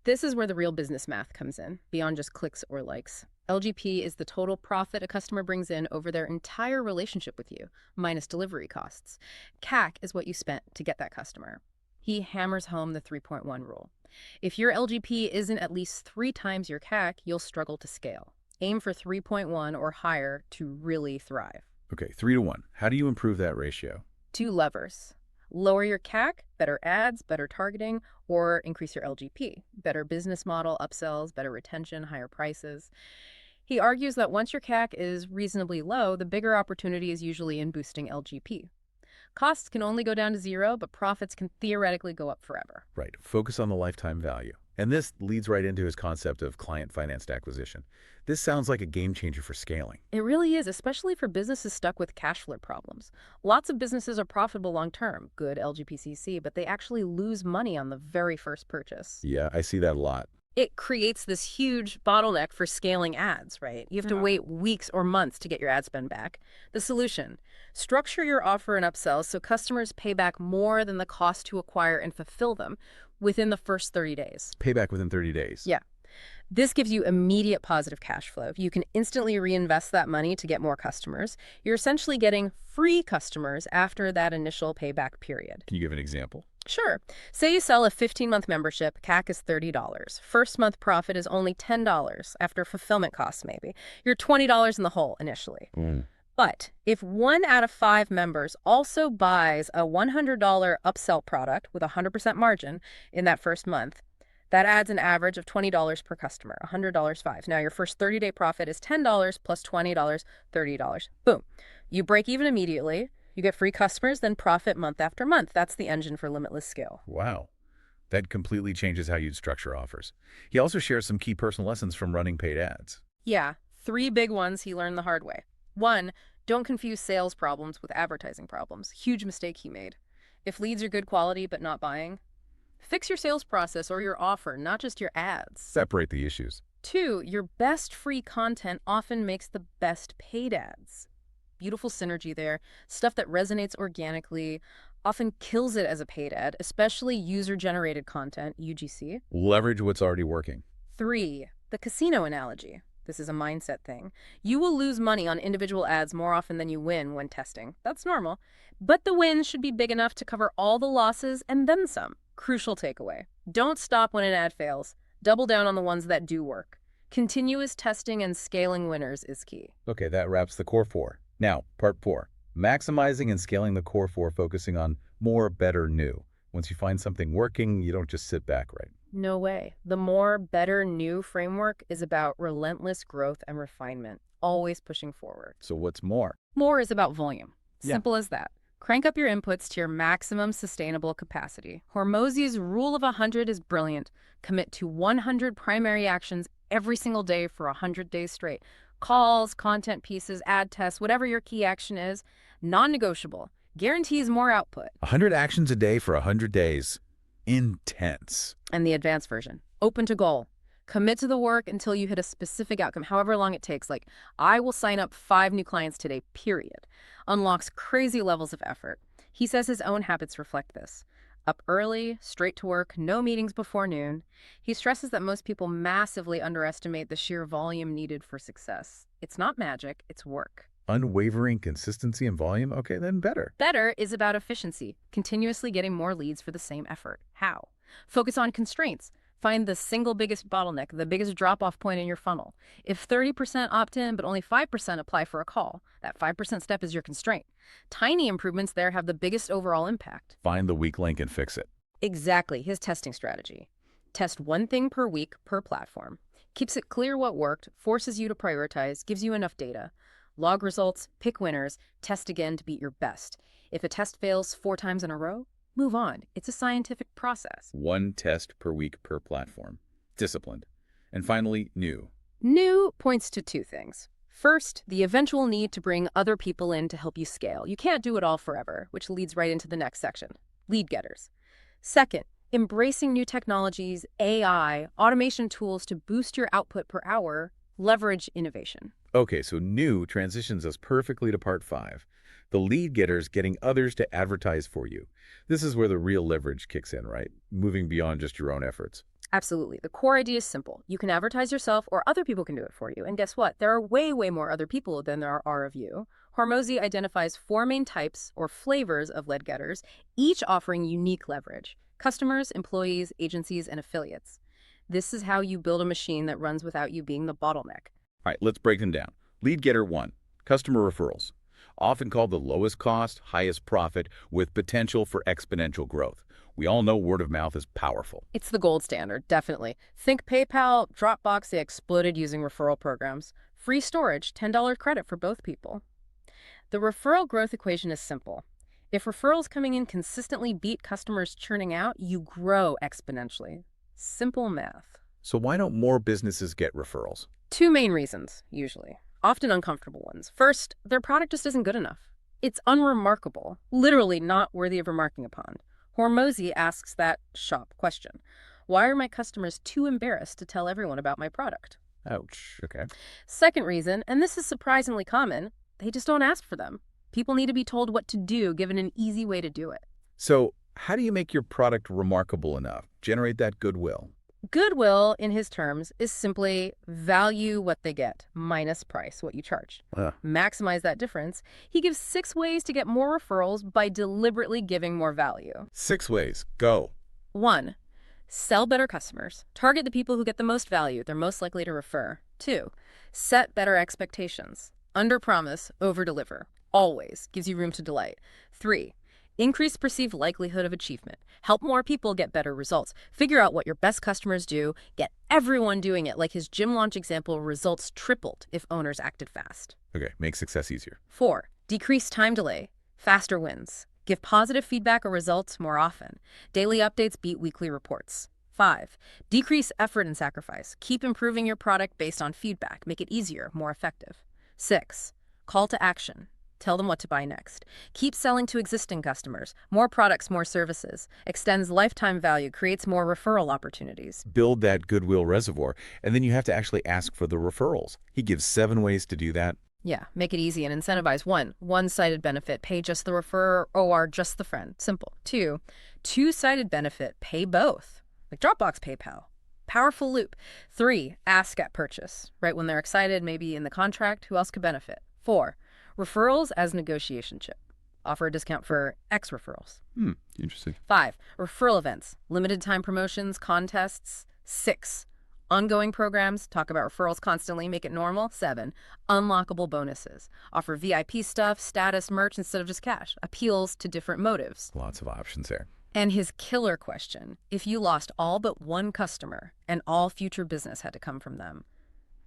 This is where the real business math comes in, beyond just clicks or likes. LGP is the total profit a customer brings in over their entire relationship with you, minus delivery costs. CAC is what you spent to get that customer. He hammers home the 3.1 rule. If your LGP isn't at least 3 times your CAC, you'll struggle to scale. Aim for 3.1 or higher to really thrive. Okay, 3 to 1. How do you improve that ratio? 2 levers. Lower your CAC, better ads, better targeting, or increase your LGP. Better business model, upsells, better retention, higher prices. He argues that once your CAC is reasonably low, the bigger opportunity is usually in boosting LGP. Costs can only go down to 0, but profits can theoretically go up forever. Right. Focus on the lifetime value. And this leads right into his concept of client-financed acquisition. This sounds like a game changer for scaling. It really is, especially for businesses stuck with cash flow problems. Lots of businesses are profitable long-term, good LGPCC, but they actually lose money on the very first purchase. Yeah, I see that a lot. It creates this huge bottleneck for scaling ads, right? You have to wait weeks or months to get your ad spend back. The solution, structure your offer and upsells so customers pay back more than the cost to acquire and fulfill them within the first 30 days. Payback within 30 days. Yeah. This gives you immediate positive cash flow. You can instantly reinvest that money to get more customers. You're essentially getting free customers after that initial payback period. Can you give an example? Sure. Say you sell a 15-month membership, CAC is $30. First month profit is only $10 after fulfillment costs maybe. You're $20 in the hole initially. But if 1 out of 5 members also buys a $100 upsell product with a 100% margin in that first month, that adds an average of $20 per customer, $100 5. Now your first 30-day profit is $10 plus $20, $30. Boom. You break even immediately. You get free customers, then profit month after month. That's the engine for limitless scale. Wow. That completely changes how you'd structure offers. He also shares some key personal lessons from running paid ads. Yeah, 3 big ones he learned the hard way. 1, don't confuse sales problems with advertising problems. Huge mistake he made. If leads are good quality but not buying, fix your sales process or your offer, not just your ads. Separate the issues. 2, your best free content often makes the best paid ads. Beautiful synergy there. Stuff that resonates organically often kills it as a paid ad, especially user-generated content, UGC. Leverage what's already working. 3, the casino analogy. This is a mindset thing. You will lose money on individual ads more often than you win when testing. That's normal. But the wins should be big enough to cover all the losses and then some. Crucial takeaway. Don't stop when an ad fails. Double down on the ones that do work. Continuous testing and scaling winners is key. Okay, that wraps the core four. Now, part four. Maximizing and scaling the core four, focusing on more, better, new. Once you find something working, you don't just sit back, right? No way. The more, better, new framework is about relentless growth and refinement, always pushing forward. So what's more? More is about volume. Yeah. Simple as that. Crank up your inputs to your maximum sustainable capacity. Hormozi's rule of 100 is brilliant. Commit to 100 primary actions every single day for 100 days straight. Calls, content pieces, ad tests, whatever your key action is, non-negotiable. Guarantees more output. 100 actions a day for 100 days. Intense. And the advanced version, open to goal. Commit to the work until you hit a specific outcome, however long it takes. Like, I will sign up 5 new clients today, period. Unlocks crazy levels of effort. He says his own habits reflect this. Up early, straight to work, no meetings before noon. He stresses that most people massively underestimate the sheer volume needed for success. It's not magic, it's work. Unwavering consistency and volume? Okay, then better. Better is about efficiency, continuously getting more leads for the same effort. How? Focus on constraints. Find the single biggest bottleneck, the biggest drop-off point in your funnel. If 30% opt in, but only 5% apply for a call, that 5% step is your constraint. Tiny improvements there have the biggest overall impact. Find the weak link and fix it. Exactly, his testing strategy. Test one thing per week per platform. Keeps it clear what worked, forces you to prioritize, gives you enough data. Log results, pick winners, test again to beat your best. If a test fails 4 times in a row, move on. It's a scientific process. 1 test per week per platform. Disciplined. And finally, new. New points to 2 things. First, the eventual need to bring other people in to help you scale. You can't do it all forever, which leads right into the next section, lead getters. Second, embracing new technologies, AI, automation tools to boost your output per hour, leverage innovation. Okay, so new transitions us perfectly to part 5. The lead getters getting others to advertise for you. This is where the real leverage kicks in, right? Moving beyond just your own efforts. Absolutely. The core idea is simple. You can advertise yourself or other people can do it for you. And guess what? There are way, way more other people than there are of you. Hormozi identifies 4 main types or flavors of lead getters, each offering unique leverage. Customers, employees, agencies, and affiliates. This is how you build a machine that runs without you being the bottleneck. All right, let's break them down. Lead getter 1, customer referrals. Often called the lowest cost, highest profit, with potential for exponential growth. We all know word of mouth is powerful. It's the gold standard, definitely. Think PayPal, Dropbox, they exploded using referral programs. Free storage, $10 credit for both people. The referral growth equation is simple. If referrals coming in consistently beat customers churning out, you grow exponentially. Simple math. So why don't more businesses get referrals? 2 main reasons, usually. Often uncomfortable ones. First, their product just isn't good enough. It's unremarkable, literally not worthy of remarking upon. Hormozi asks that shop question. Why are my customers too embarrassed to tell everyone about my product? Ouch, okay. Second reason, and this is surprisingly common, they just don't ask for them. People need to be told what to do, given an easy way to do it. So how do you make your product remarkable enough? Generate that goodwill. Goodwill, in his terms, is simply value what they get, minus price, what you charge. Maximize that difference. He gives 6 ways to get more referrals by deliberately giving more value. 6 ways. Go. 1. Sell better customers. Target the people who get the most value. They're most likely to refer. 2. Set better expectations. Under-promise, over-deliver. Always gives you room to delight. 3. Increase perceived likelihood of achievement. Help more people get better results. Figure out what your best customers do. Get everyone doing it. Like his gym launch example, results tripled if owners acted fast. Okay, make success easier. 4. Decrease time delay. Faster wins. Give positive feedback or results more often. Daily updates beat weekly reports. 5. Decrease effort and sacrifice. Keep improving your product based on feedback. Make it easier, more effective. 6. Call to action. Tell them what to buy next. Keep selling to existing customers. More products, more services. Extends lifetime value, creates more referral opportunities. Build that goodwill reservoir, and then you have to actually ask for the referrals. He gives 7 ways to do that. Yeah, make it easy and incentivize. 1. One-sided benefit. Pay just the referrer or just the friend. Simple. 2. Two-sided benefit. Pay both. Like Dropbox, PayPal. Powerful loop. 3. Ask at purchase. Right when they're excited, maybe in the contract, who else could benefit? 4. Referrals as negotiation chip. Offer a discount for X referrals. Interesting. 5. Referral events. Limited time promotions, contests. 6. Ongoing programs, talk about referrals constantly, make it normal. 7, unlockable bonuses. Offer VIP stuff, status, merch instead of just cash. Appeals to different motives. Lots of options there. And his killer question, if you lost all but one customer and all future business had to come from them,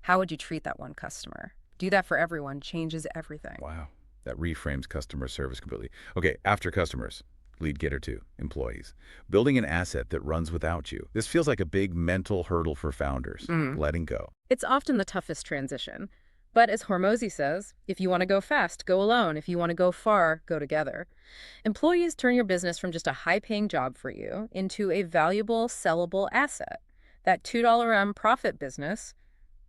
how would you treat that one customer? Do that for everyone, changes everything. Wow. That reframes customer service completely. Okay, after customers, lead getter 2, employees. Building an asset that runs without you. This feels like a big mental hurdle for founders, letting go. It's often the toughest transition. But as Hormozi says, if you want to go fast, go alone. If you want to go far, go together. Employees turn your business from just a high-paying job for you into a valuable, sellable asset. That $2 profit business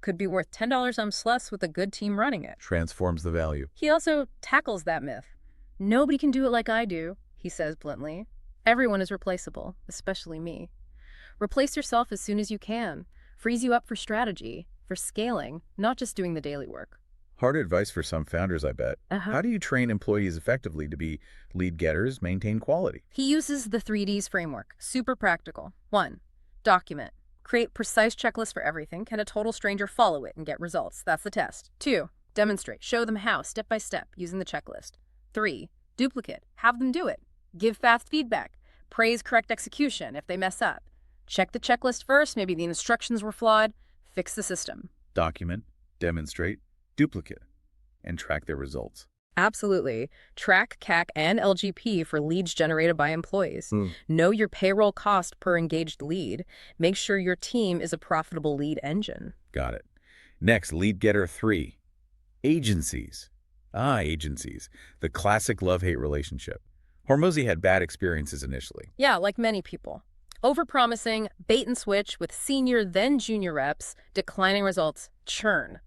could be worth $10 less with a good team running it. Transforms the value. He also tackles that myth. Nobody can do it like I do, he says bluntly. Everyone is replaceable, especially me. Replace yourself as soon as you can. Frees you up for strategy, for scaling, not just doing the daily work. Hard advice for some founders, I bet. How do you train employees effectively to be lead getters, maintain quality? He uses the 3Ds framework. Super practical. 1, document. Create precise checklists for everything. Can a total stranger follow it and get results? That's the test. 2, demonstrate. Show them how, step by step, using the checklist. 3, duplicate. Have them do it. Give fast feedback. Praise correct execution if they mess up. Check the checklist first. Maybe the instructions were flawed. Fix the system. Document, demonstrate, duplicate, and track their results. Absolutely. Track CAC and LGP for leads generated by employees. Know your payroll cost per engaged lead. Make sure your team is a profitable lead engine. Got it. Next, lead getter 3, agencies. Agencies. The classic love-hate relationship. Hormozi had bad experiences initially. Yeah, like many people. Overpromising, bait and switch with senior then junior reps, declining results, churn.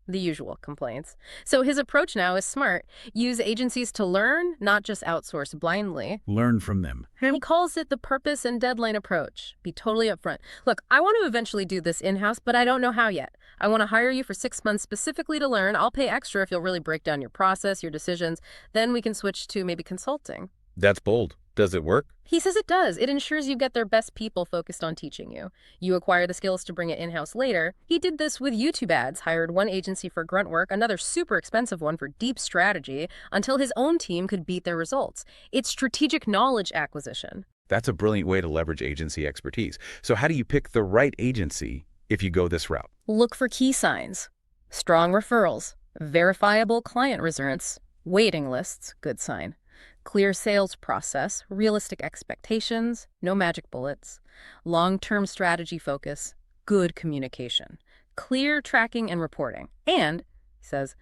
The usual complaints. So his approach now is smart. Use agencies to learn, not just outsource blindly. Learn from them. He calls it the purpose and deadline approach. Be totally upfront. Look, I want to eventually do this in-house, but I don't know how yet. I want to hire you for 6 months specifically to learn. I'll pay extra if you'll really break down your process, your decisions. Then we can switch to maybe consulting. That's bold. Does it work? He says it does. It ensures you get their best people focused on teaching you. You acquire the skills to bring it in-house later. He did this with YouTube ads, hired one agency for grunt work, another super expensive one for deep strategy, until his own team could beat their results. It's strategic knowledge acquisition. That's a brilliant way to leverage agency expertise. So how do you pick the right agency if you go this route? Look for key signs. Strong referrals, verifiable client results, waiting lists, good sign. Clear sales process, realistic expectations, no magic bullets, long-term strategy focus, good communication, clear tracking and reporting. And, he says,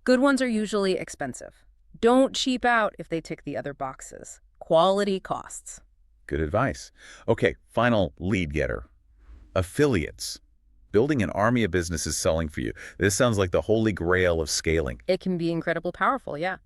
good ones are usually expensive. Don't cheap out if they tick the other boxes. Quality costs. Good advice. Okay, final lead getter. Affiliates. Building an army of businesses selling for you. This sounds like the holy grail of scaling. It can be incredibly powerful, yeah.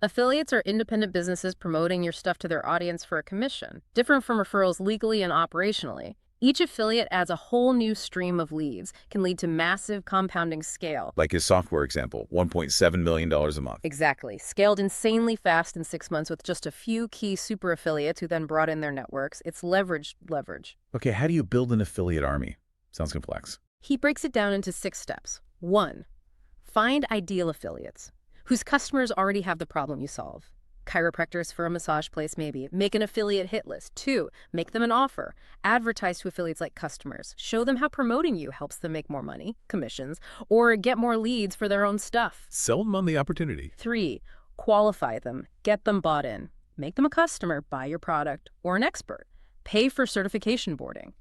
Affiliates are independent businesses promoting your stuff to their audience for a commission, different from referrals legally and operationally. Each affiliate adds a whole new stream of leads, can lead to massive compounding scale. Like his software example, $1.7 million a month. Exactly. Scaled insanely fast in 6 months with just a few key super affiliates who then brought in their networks. It's leverage. Okay, how do you build an affiliate army? Sounds complex. He breaks it down into 6 steps. 1, find ideal affiliates whose customers already have the problem you solve. Chiropractors for a massage place, maybe. Make an affiliate hit list. 2, make them an offer. Advertise to affiliates like customers. Show them how promoting you helps them make more money, commissions, or get more leads for their own stuff. Sell them on the opportunity. 3, qualify them. Get them bought in. Make them a customer, buy your product, or an expert. Pay for certification boarding.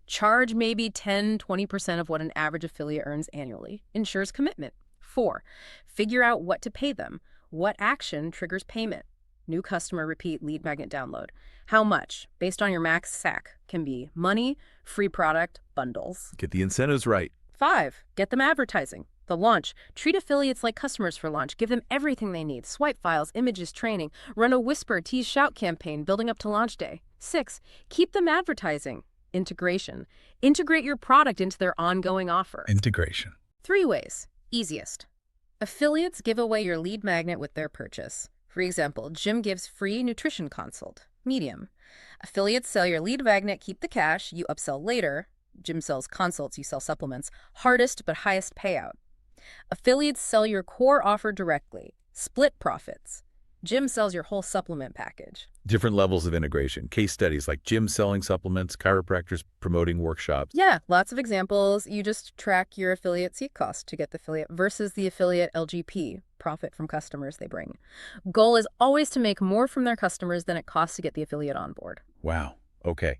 Charge maybe 10–20% of what an average affiliate earns annually. Ensures commitment. 4, figure out what to pay them. What action triggers payment? New customer repeat lead magnet download. How much? Based on your max SAC. Can be money, free product, bundles. Get the incentives right. 5, get them advertising. The launch. Treat affiliates like customers for launch. Give them everything they need. Swipe files, images, training. Run a whisper, tease, shout campaign building up to launch day. 6, keep them advertising. Integration. Integrate your product into their ongoing offer. Integration. 3 ways. Easiest. Affiliates give away your lead magnet with their purchase. For example, Jim gives free nutrition consult. Medium. Affiliates sell your lead magnet, keep the cash, you upsell later. Jim sells consults, you sell supplements. Hardest but highest payout. Affiliates sell your core offer directly. Split profits. Jim sells your whole supplement package. Different levels of integration. Case studies like gyms selling supplements, chiropractors promoting workshops. Yeah, lots of examples. You just track your affiliate seat cost to get the affiliate versus the affiliate LGP, profit from customers they bring. Goal is always to make more from their customers than it costs to get the affiliate on board. Wow. Okay.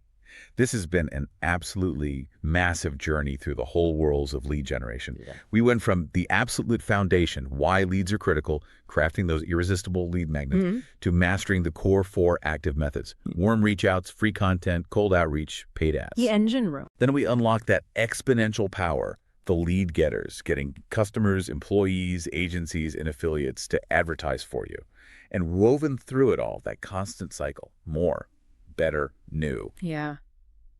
This has been an absolutely massive journey through the whole worlds of lead generation. Yeah. We went from the absolute foundation, why leads are critical, crafting those irresistible lead magnets, to mastering the core 4 active methods: warm reach outs, free content, cold outreach, paid ads. The engine room. Then we unlocked that exponential power, the lead getters, getting customers, employees, agencies, and affiliates to advertise for you. And woven through it all, that constant cycle: more, better, new. Yeah.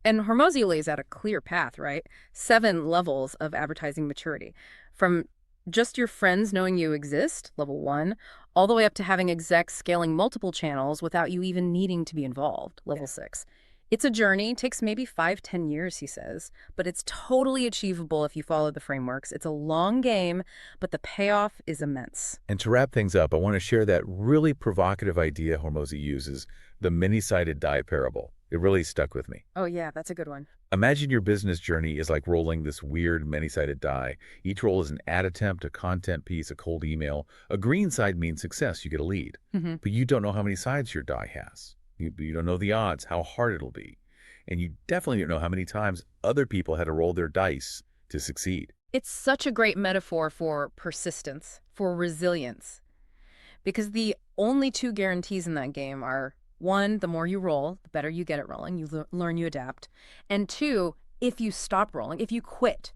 And Hormozi lays out a clear path, right? 7 levels of advertising maturity. From just your friends knowing you exist, level 1, all the way up to having execs scaling multiple channels without you even needing to be involved, level 6. It's a journey, takes maybe 5-10 years, he says, but it's totally achievable if you follow the frameworks. It's a long game, but the payoff is immense. And to wrap things up, I want to share that really provocative idea Hormozi uses, the many-sided die parable. It really stuck with me. Oh yeah, that's a good one. Imagine your business journey is like rolling this weird many-sided die. Each roll is an ad attempt, a content piece, a cold email. A green side means success, you get a lead. But you don't know how many sides your die has. You don't know the odds, how hard it'll be. And you definitely don't know how many times other people had to roll their dice to succeed. It's such a great metaphor for persistence, for resilience. Because the only 2 guarantees in that game are, 1, the more you roll, the better you get at rolling. You learn, you adapt. And 2, if you stop rolling, if you quit,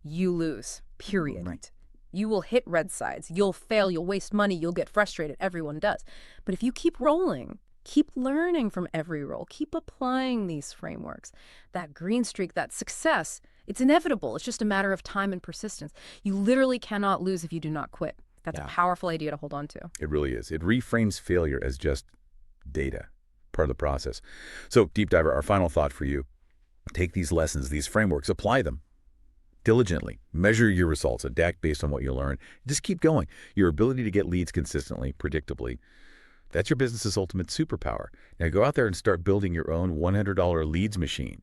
you lose, period. Right. You will hit red sides. You'll fail. You'll waste money. You'll get frustrated. Everyone does. But if you keep rolling, keep learning from every roll, keep applying these frameworks, that green streak, that success, it's inevitable. It's just a matter of time and persistence. You literally cannot lose if you do not quit. That's a powerful idea to hold on to. It really is. It reframes failure as just data, part of the process. So, Deep Diver, our final thought for you: take these lessons, these frameworks, apply them diligently, measure your results, adapt based on what you learn. Just keep going. Your ability to get leads consistently, predictably, that's your business's ultimate superpower. Now go out there and start building your own $100 leads machine.